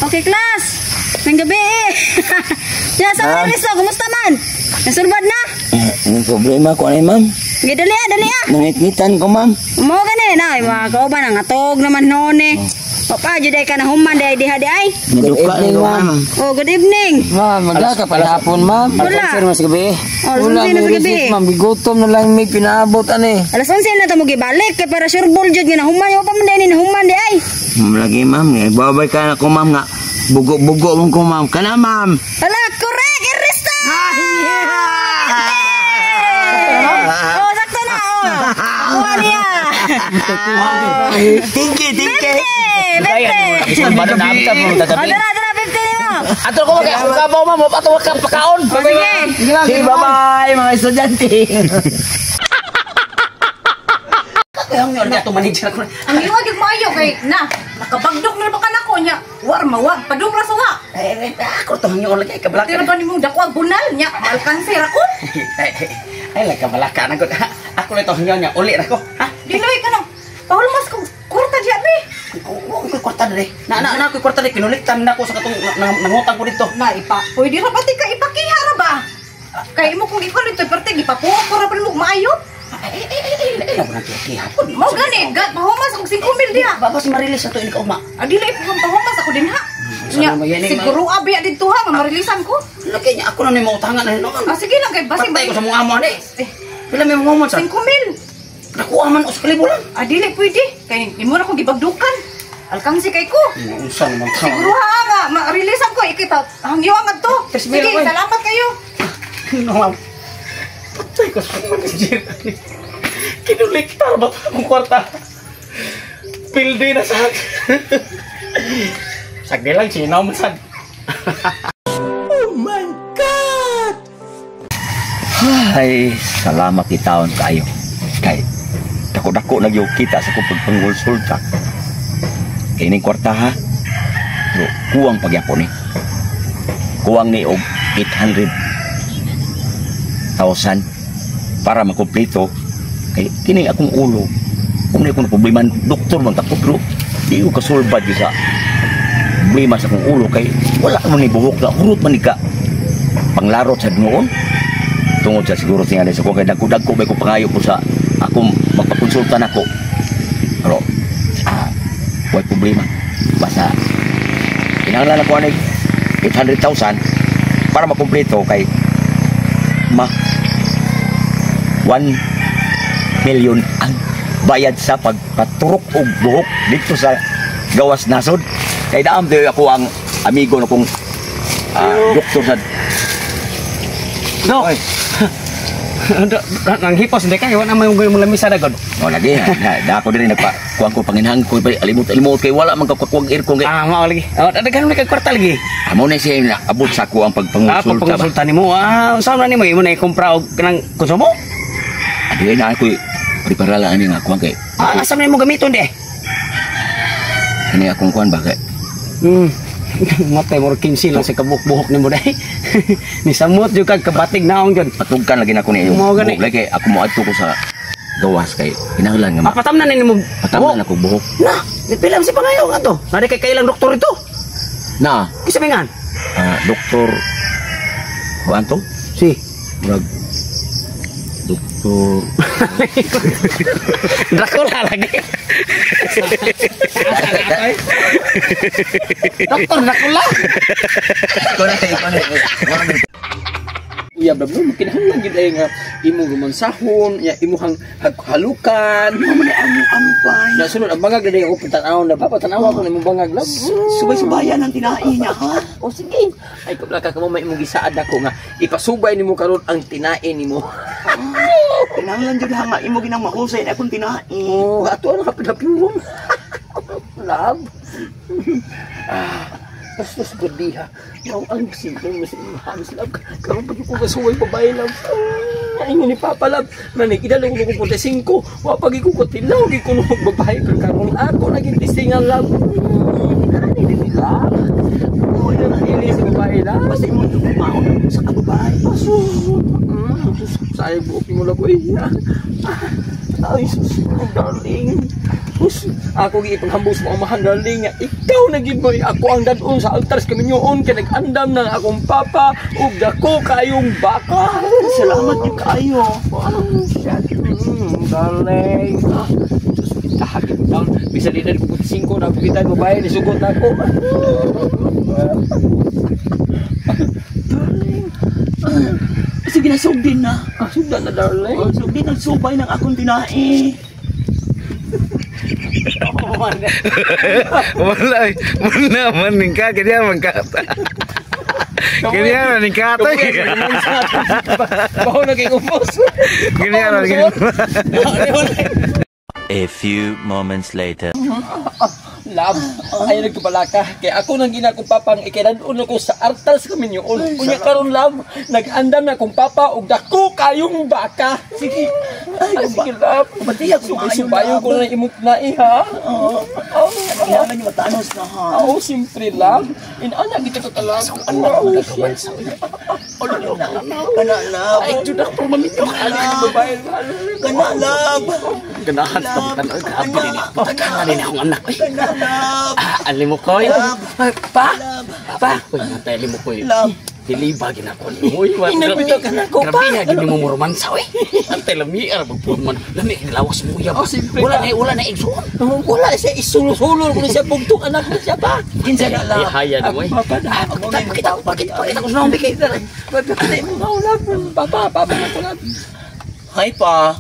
Okay, class. May gabi eh. Ya, sa Risto, kumusta man? Nasurbad na? Anong problema ko ay, ma'am? Sige, dali ah. Nangitnitan ko, ma'am. Mo gani na, mga kauban ang atog naman noon eh. Papa, juday ka na human day diha di ay. Good evening, ma'am. Oh, good evening. Ma'am, magda ka pala hapon, ma'am. Wala. Sir, mas gabi. Wala na sa gabi. Ma'am, bigutom na lang may pinaabot ani. Alas 11 na ta mo gibalik kay para sure ball jud nga human yo pa man din human di ay. Lagi, ma'am. Babay ka na ko, ma'am, nga. Bugo-bugo mong ko, ma'am. Kana, ma'am. Ala, correct, Ernesto! Oh, sakto na, oh. Kuha niya. Tingke. Bete. Baru naamta mo, tatabi. Dara, 50 mo. Ato ko kay ako kabaw, ma'am. Ato ka pakaon. Sige. Sige, bye-bye, mga estudyante. Ang yun na to manager ko. Ang iwag yung maayo kay na nakabagdok na ba kanako nya war mawag padung rasuha Ako to nyo lagi kabalaka. tira ba nimo dako ang bunal nya malkanser ako Ay la kabalaka na ko. Ako nito nyo nya uli ra ko. Ha? diloy ka no pahulmas ko kurta diya be Ko kwarta dere. Na ko kwarta dere kinuliktan na ko sa katong nangutang ko dito. na ipa pwede ra pati ka ipakiha ra ba kay imo kung ikaw dito parte gipapuo ko ra pa mo maayo mo gani pahumas og 5,000 diha Babas marilis ato ini ka uma. adilay pahumas ako din ha nya Sana mo yan, siguro abi dito ha marilisan ko Laki niya ako na ni mo utangan na no. sige lang kay basi Patay ko sa mga amo ni. Pila may mga amo sa. 5,000 Nakuha man os kalibulan. adili pwede kay imo na ko gibagdukan alkansi kay ko Unsa naman ka. siguro ha nga ma-releasean ko ikita hangyo ang adto sige Bismillah, boy. salamat kayo No, ma'am. Patay ko sa manager. Kinuliktar ba akong kwarta? Pildi na sad. Sagdi lang, sinaw mo sad. Oh my God! Ay, salamat itaon kayo. Kay, dako-dako nagyo kita sa kupag pangulsulta. Ining kwarta ha. Pero kuwang pagyapon eh. Kuwang ni og 800,000 para makumpleto. Kay kini akong ulo. Kung na akong problema, doktor man tako pero di ko kasulbad sa problema sa akong ulo kay wala man ni buhok na hurot man ni ka panglarot sa noon. Tungod sa siguro tingali sa ko kay dagko bay ko pangayo ko sa akong magpakonsulta nako. Pero wala problema. Basta kinahanglan ako ani 800,000 para makumpleto kay 1 million ang bayad sa pagpaturok og buhok dito sa gawas nasod. Kay daam daw ako ang amigo na kong doktor sa No. Nang hipos hindi kayo na may mga lamisa na god. O lagi na ako diri nagpakuan ko panginhang ko alimot kay wala man kakuang earkong kay Mao lagi. Daghan mo kay kwarta lagi. amo na siya abot sa ko ang pagpangusulta ba. Pagkonsulta nimo. Unsa man nimo imo na ikumpra og kanang konsumo? Adi na ako prepara ani nga kuan kay Asa man nimo gamiton de? ini akong kuan ba kay Matay mo 15 lang sa kabuk-buhok nimo dai. Ni samot jud kag kabatig naong jud. patugkan lagi na ko ni Mao gani. lagi ako mo adto ko sa gawas kay kinahanglan nga Apatam na nimo. patamnan ako buhok Na, nipilam si pangayo nga to. Nari kay kailang doktor ito. na Kisa mingan? doktor kuan to Si. murag doktor Dracula lagi. Doktor Dracula. Uya bablo makinahanglan gid ay nga imo gumansahon ya imuhang halukan amo ampay na sunod ang bangag dili ako tan-aw na papatanaw ako na imong bangag lab subay-subayan ang tinai niya ha o sige ay kabla ka mo may imong gisaad ako nga ipasubay nimo karon ang tinain nimo kinahanglan jud nga imo ginang mahusay na akong tinai oh ato ang kapilapilom lab Pastos berdiha. Mau ang simple mesin mahams lab. Karon pag ko kasuway babae lab. Ay ni papa lab. Nani kidalo ko ko 5. Wa pagi ko tilaw gi ko babae pero karon ako naging tisingan lab. Ani ni lab. Mo na ini sa babae lab. Basta mo mao sa babae. Paso. Sa buok mo lab Ay, sus, darling. Sus, ako giipanghambos mo ang mahal, darling. Ikaw naging mo, ako ang dadon sa altar sa kaminyoon, kaya nag-andam ng akong papa, ug dako kayong baka. Salamat yung kayo. Darling. Sus, itahagin down. Bisa din na 5 na pitan mo ba, nisugot na ako. Sige na, sugdin na. Sugdan na, darling. Sugdin ang subay ng akong tinae. Wala man ning ka kanya man kata. Kanya man ning kata. Baho na kay umos. Kanya man. A few moments later. Love, ayaw nagkabalaka. Kaya ako nang ginakong papang ikinan-un ko sa altar sa kaminyoon. Unya karon love, nag-andam na akong papa ug dako kayong baka. Sige. Ay, sige love. Pati ako Subayo ko na imong nae ha. kailangan niyo matanos na ha. Oo, simpre love. Inana kita ka talaga. Kanalab. Ay, judak po maminyo. Babae. Kanalab. Ganahan sa taputan. Pagkakaroon din akong anak. Kanalab. Alim mo ko yun. Pa? Uy, natay alim mo ko yun. Lab. Dilibagin ako. Uy, Inabito ka na ko, pa. Grabe, hagin mo mo romansa, we. Antay lami, magpurman. Lami, lawas mo yan. Oh, siyempre. Wala na igsoon. Wala siya isulo-sulo ko siya bugtong anak na siya pa. Kinsa na lab. Haya na mo eh. Papa na. Pakita ko sa nang bigay. Papa na ko lang. Hi pa.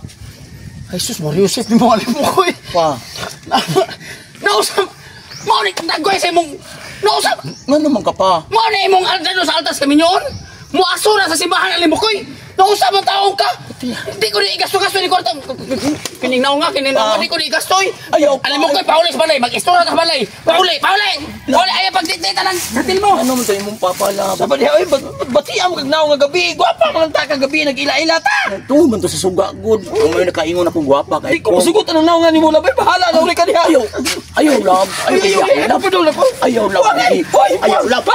Ay, sus, Mariusip, di mo alim mo ko eh. Pa. Nausap! Maunik, naggoy sa imong... Nausap! Ano man ka pa? Maunik imong altar sa altas kami nyoon! Muaso na sa simbahan alim mo ko eh! Nausap ang taong ka! Hindi ko ni igasto-gasto ni Kwarta. Kinignaw nga, di ko ni igasto eh! Ayaw, Alim mo ko eh, pauli sa balay, mag-istora ka sa balay! Pauli! Ayaw pagtitita ng satil mo! Ano man tayo mong papa lab? Sabi niya, batiya mo kagnaw nga gabi. Gwapa mga ta kagabi, nag-ila-ila ta. Ito man to sa suga good. Kung may nakaingon akong gwapa Di kay ko masugot anong naw nga ni mo labay. Bahala na uli ka niya. Ayaw. Ayaw lab. Ayaw, Ayaw lab. Ayaw, Ayaw lab. Ayaw, Ayaw lab.